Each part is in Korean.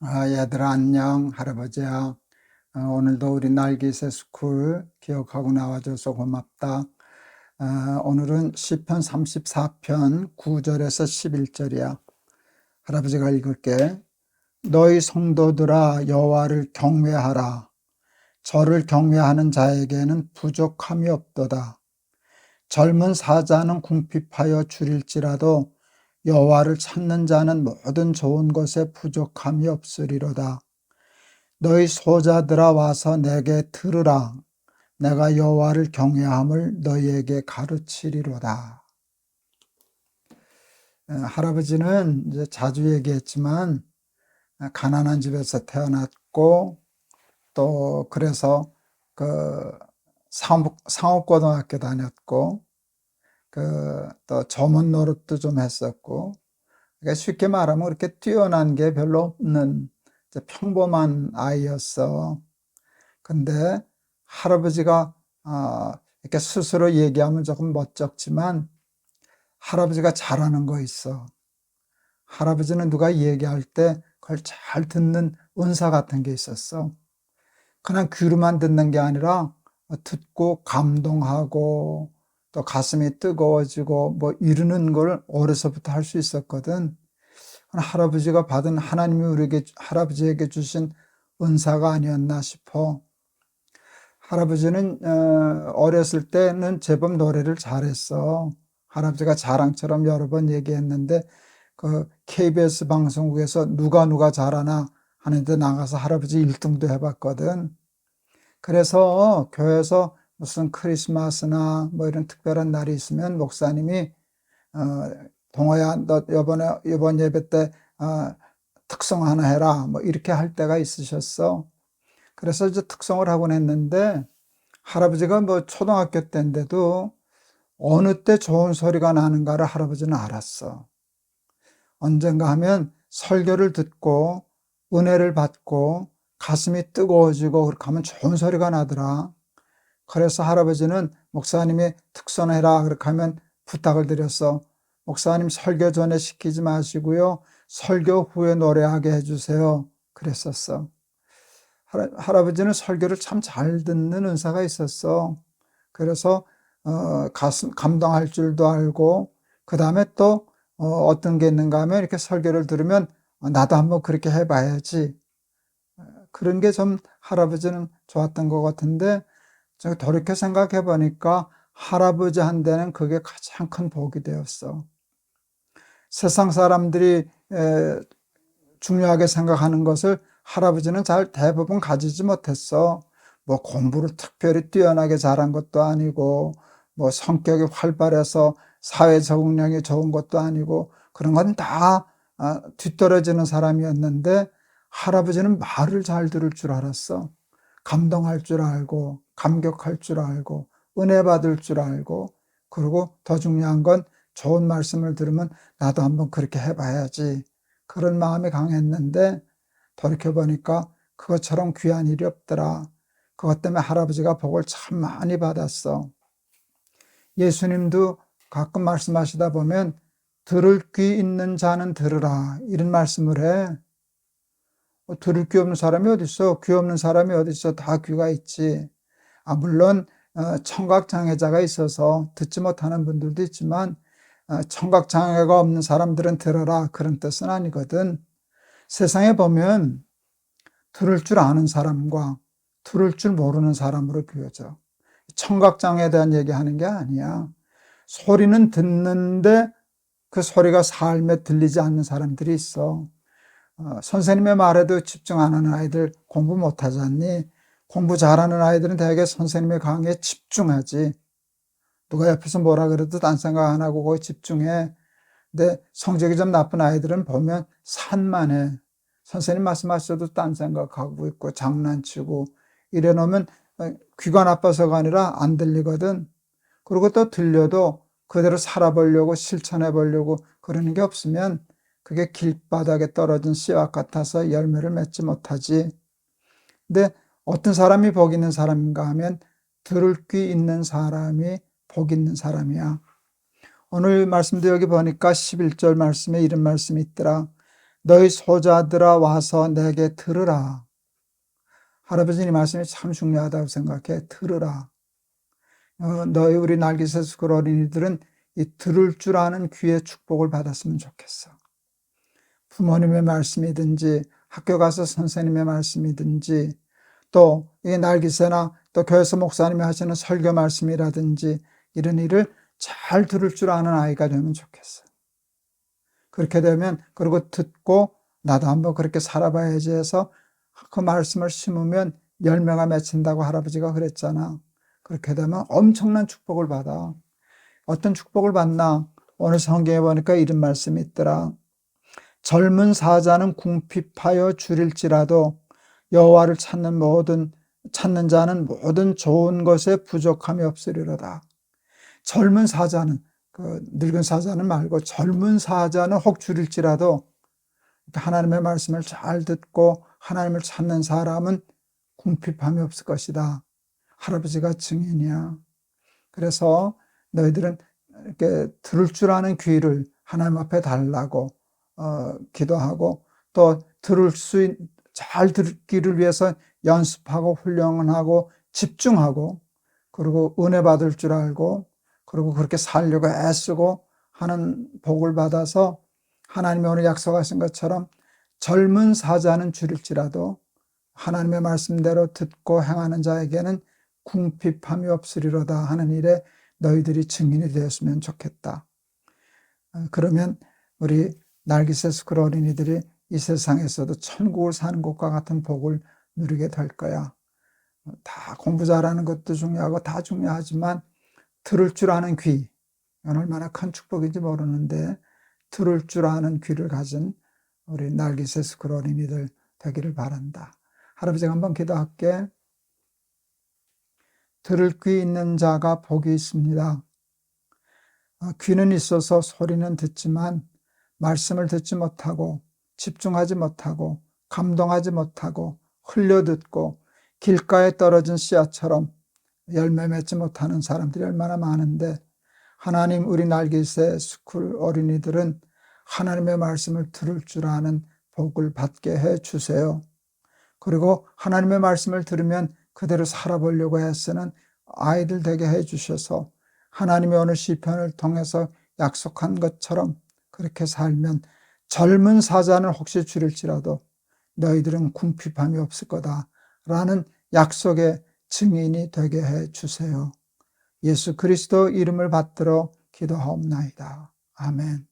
얘들아, 안녕. 할아버지야. 오늘도 우리 날개새 스쿨 기억하고 나와줘서 고맙다. 오늘은 시편 34편 9절에서 11절이야. 할아버지가 읽을게. 너희 성도들아, 여호와를 경외하라. 저를 경외하는 자에게는 부족함이 없도다. 젊은 사자는 궁핍하여 줄일지라도 여호와를 찾는 자는 모든 좋은 것에 부족함이 없으리로다. 너희 소자들아, 와서 내게 들으라. 내가 여호와를 경외함을 너희에게 가르치리로다. 할아버지는 이제 자주 얘기했지만 가난한 집에서 태어났고, 또 그래서 그 상업고등학교 다녔고, 또 전문 노릇도 좀 했었고, 그러니까 쉽게 말하면 그렇게 뛰어난 게 별로 없는 평범한 아이였어. 근데 할아버지가 이렇게 스스로 얘기하면 조금 멋쩍지만 할아버지가 잘하는 거 있어. 할아버지는 누가 얘기할 때 그걸 잘 듣는 은사 같은 게 있었어. 그냥 귀로만 듣는 게 아니라 듣고 감동하고 또 가슴이 뜨거워지고 뭐 이러는 걸 어려서부터 할 수 있었거든. 할아버지가 받은 하나님이 할아버지에게 주신 은사가 아니었나 싶어. 할아버지는 어렸을 때는 제법 노래를 잘했어. 할아버지가 자랑처럼 여러 번 얘기했는데 그 KBS 방송국에서 누가 잘하나 하는데 나가서 할아버지 1등도 해봤거든. 그래서 교회에서 무슨 크리스마스나 뭐 이런 특별한 날이 있으면 목사님이 동호야, 너 이번 예배 때 특성 하나 해라 뭐 이렇게 할 때가 있으셨어. 그래서 이제 특성을 하곤 했는데 할아버지가 뭐 초등학교 때인데도 어느 때 좋은 소리가 나는가를 할아버지는 알았어. 언젠가 하면 설교를 듣고 은혜를 받고 가슴이 뜨거워지고 그렇게 하면 좋은 소리가 나더라. 그래서 할아버지는 목사님이 특선해라 그렇게 하면 부탁을 드렸어. 목사님 설교 전에 시키지 마시고요. 설교 후에 노래하게 해주세요. 그랬었어. 할아버지는 설교를 참 잘 듣는 은사가 있었어. 그래서 가슴 감동할 줄도 알고, 그 다음에 또 어떤 게 있는가 하면 이렇게 설교를 들으면 나도 한번 그렇게 해봐야지. 그런 게 좀 할아버지는 좋았던 것 같은데, 제가 돌이켜 생각해 보니까 할아버지한테는 그게 가장 큰 복이 되었어. 세상 사람들이 중요하게 생각하는 것을 할아버지는 잘 대부분 가지지 못했어. 뭐 공부를 특별히 뛰어나게 잘한 것도 아니고, 뭐 성격이 활발해서 사회 적응력이 좋은 것도 아니고, 그런 건 다 뒤떨어지는 사람이었는데, 할아버지는 말을 잘 들을 줄 알았어. 감동할 줄 알고, 감격할 줄 알고, 은혜 받을 줄 알고, 그리고 더 중요한 건 좋은 말씀을 들으면 나도 한번 그렇게 해봐야지. 그런 마음이 강했는데 돌이켜보니까 그것처럼 귀한 일이 없더라. 그것 때문에 할아버지가 복을 참 많이 받았어. 예수님도 가끔 말씀하시다 보면 들을 귀 있는 자는 들으라 이런 말씀을 해. 들을 귀 없는 사람이 어디 있어? 귀 없는 사람이 어디 있어? 다 귀가 있지. 물론 청각장애자가 있어서 듣지 못하는 분들도 있지만 청각장애가 없는 사람들은 들어라 그런 뜻은 아니거든. 세상에 보면 들을 줄 아는 사람과 들을 줄 모르는 사람으로 귀어져. 청각장애에 대한 얘기하는 게 아니야. 소리는 듣는데 그 소리가 삶에 들리지 않는 사람들이 있어. 선생님의 말에도 집중 안 하는 아이들 공부 못하지 않니? 공부 잘하는 아이들은 대개 선생님의 강의에 집중하지. 누가 옆에서 뭐라 그래도 딴 생각 안 하고 거기 집중해. 근데 성적이 좀 나쁜 아이들은 보면 산만해. 선생님 말씀하셔도 딴 생각하고 있고 장난치고 이래 놓으면 귀가 나빠서가 아니라 안 들리거든. 그리고 또 들려도 그대로 살아보려고 실천해 보려고 그러는 게 없으면 그게 길바닥에 떨어진 씨앗 같아서 열매를 맺지 못하지. 근데 어떤 사람이 복 있는 사람인가 하면 들을 귀 있는 사람이 복 있는 사람이야. 오늘 말씀도 여기 보니까 11절 말씀에 이런 말씀이 있더라. 너희 소자들아 와서 내게 들으라. 할아버지님 말씀이 참 중요하다고 생각해. 들으라. 너희 우리 날개새스 그 어린이들은 이 들을 줄 아는 귀의 축복을 받았으면 좋겠어. 부모님의 말씀이든지 학교 가서 선생님의 말씀이든지 또 이 날기새나 또 교회에서 목사님이 하시는 설교 말씀이라든지 이런 일을 잘 들을 줄 아는 아이가 되면 좋겠어. 그렇게 되면 그리고 듣고 나도 한번 그렇게 살아봐야지 해서 그 말씀을 심으면 열매가 맺힌다고 할아버지가 그랬잖아. 그렇게 되면 엄청난 축복을 받아. 어떤 축복을 받나? 오늘 성경에 보니까 이런 말씀이 있더라. 젊은 사자는 궁핍하여 줄일지라도 여호와를 찾는 자는 모든 좋은 것에 부족함이 없으리로다. 젊은 사자는, 그 늙은 사자는 말고 젊은 사자는 혹 줄일지라도 하나님의 말씀을 잘 듣고 하나님을 찾는 사람은 궁핍함이 없을 것이다. 할아버지가 증인이야. 그래서 너희들은 이렇게 들을 줄 아는 귀를 하나님 앞에 달라고 기도하고 또 잘 듣기를 위해서 연습하고 훈련하고 집중하고 그리고 은혜 받을 줄 알고 그리고 그렇게 살려고 애쓰고 하는 복을 받아서 하나님이 오늘 약속하신 것처럼 젊은 사자는 줄일지라도 하나님의 말씀대로 듣고 행하는 자에게는 궁핍함이 없으리로다 하는 일에 너희들이 증인이 되었으면 좋겠다. 그러면 우리 날기새 그 어린이들이 이 세상에서도 천국을 사는 것과 같은 복을 누리게 될 거야. 다 공부 잘하는 것도 중요하고 다 중요하지만 들을 줄 아는 귀, 얼마나 큰 축복인지 모르는데 들을 줄 아는 귀를 가진 우리 날기새 그 어린이들 되기를 바란다. 할아버지가 한번 기도할게. 들을 귀 있는 자가 복이 있습니다. 귀는 있어서 소리는 듣지만 말씀을 듣지 못하고 집중하지 못하고 감동하지 못하고 흘려듣고 길가에 떨어진 씨앗처럼 열매 맺지 못하는 사람들이 얼마나 많은데 하나님 우리 날개새 스쿨 어린이들은 하나님의 말씀을 들을 줄 아는 복을 받게 해 주세요. 그리고 하나님의 말씀을 들으면 그대로 살아보려고 애쓰는 아이들 되게 해 주셔서 하나님이 오늘 시편을 통해서 약속한 것처럼 그렇게 살면 젊은 사자는 혹시 줄일지라도 너희들은 궁핍함이 없을 거다라는 약속의 증인이 되게 해 주세요. 예수 그리스도 이름을 받들어 기도하옵나이다. 아멘.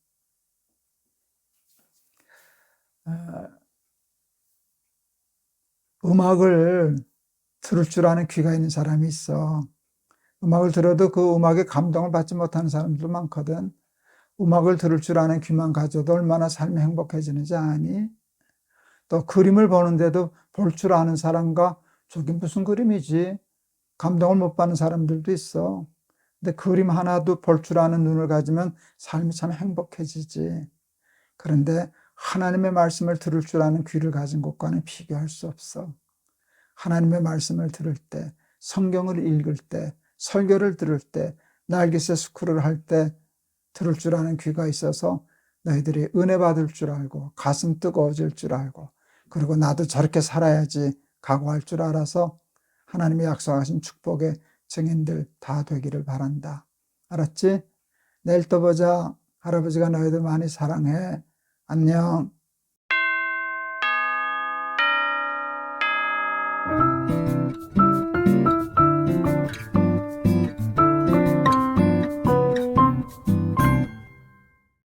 음악을 들을 줄 아는 귀가 있는 사람이 있어. 음악을 들어도 그 음악에 감동을 받지 못하는 사람들도 많거든. 음악을 들을 줄 아는 귀만 가져도 얼마나 삶이 행복해지는지 아니? 또 그림을 보는데도 볼 줄 아는 사람과 저게 무슨 그림이지? 감동을 못 받는 사람들도 있어. 근데 그림 하나도 볼 줄 아는 눈을 가지면 삶이 참 행복해지지. 그런데 하나님의 말씀을 들을 줄 아는 귀를 가진 것과는 비교할 수 없어. 하나님의 말씀을 들을 때, 성경을 읽을 때, 설교를 들을 때, 날개새 스쿨을 할 때 들을 줄 아는 귀가 있어서 너희들이 은혜 받을 줄 알고 가슴 뜨거워질 줄 알고 그리고 나도 저렇게 살아야지 각오할 줄 알아서 하나님이 약속하신 축복의 증인들 다 되기를 바란다. 알았지? 내일 또 보자. 할아버지가 너희들 많이 사랑해. 안녕.